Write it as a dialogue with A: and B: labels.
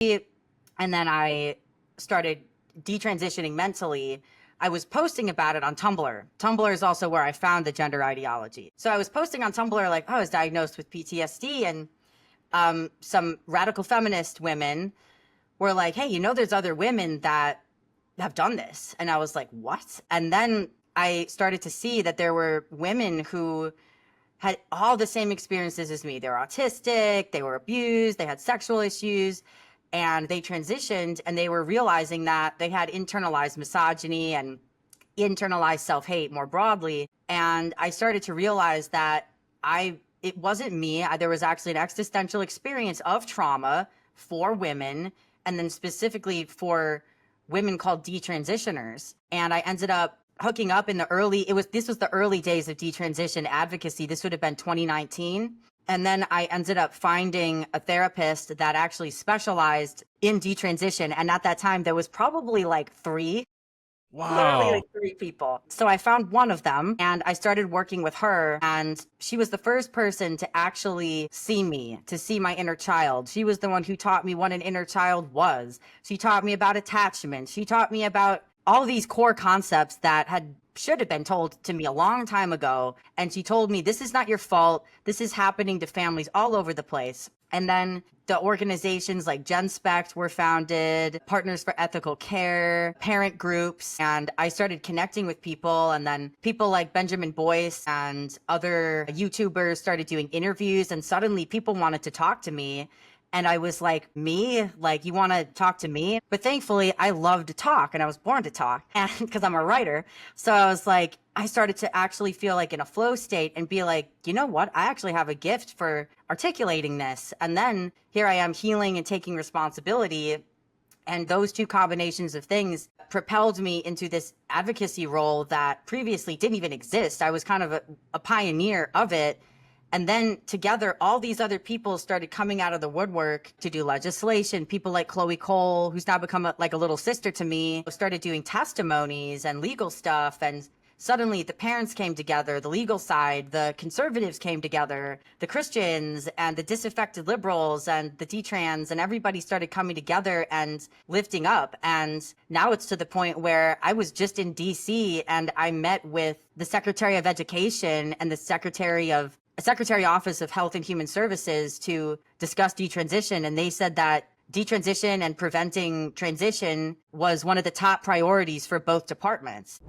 A: and then I started detransitioning mentally. I was posting about it on Tumblr. Tumblr is also where I found the gender ideology. So I was posting on Tumblr like, oh, I was diagnosed with PTSD, and some radical feminist women were like, hey, there's other women that have done this. And I was like, what? And then I started to see that there were women who had all the same experiences as me. They were autistic, they were abused, they had sexual issues, and they transitioned, and they were realizing that they had internalized misogyny and internalized self-hate more broadly. And I started to realize that it wasn't me. There was actually an existential experience of trauma for women, and then specifically for women called detransitioners. And I ended up hooking up in this was the early days of detransition advocacy. This would have been 2019. And then I ended up finding a therapist that actually specialized in detransition. And at that time, there was probably like three. Literally
B: Wow.
A: like three people. So I found one of them and I started working with her, and she was the first person to actually see me, to see my inner child. She was the one who taught me what an inner child was. She taught me about attachment. She taught me about all these core concepts that should have been told to me a long time ago. And she told me, this is not your fault. This is happening to families all over the place. And then the organizations like GenSpect were founded, Partners for Ethical Care, parent groups, and I started connecting with people. And then people like Benjamin Boyce and other YouTubers started doing interviews, and suddenly people wanted to talk to me. And I was like, me? Like, you want to talk to me? But thankfully, I love to talk, and I was born to talk, and because I'm a writer. So I was like, I started to actually feel like in a flow state and be like, you know what? I actually have a gift for articulating this. And then here I am healing and taking responsibility. And those two combinations of things propelled me into this advocacy role that previously didn't even exist. I was kind of a pioneer of it. And then together, all these other people started coming out of the woodwork to do legislation. People like Chloe Cole, who's now become like a little sister to me, started doing testimonies and legal stuff. And suddenly the parents came together, the legal side, the conservatives came together, the Christians and the disaffected liberals and the detrans, and everybody started coming together and lifting up. And now it's to the point where I was just in DC and I met with the Secretary of Education and the Secretary Office of Health and Human Services to discuss detransition. And they said that detransition and preventing transition was one of the top priorities for both departments.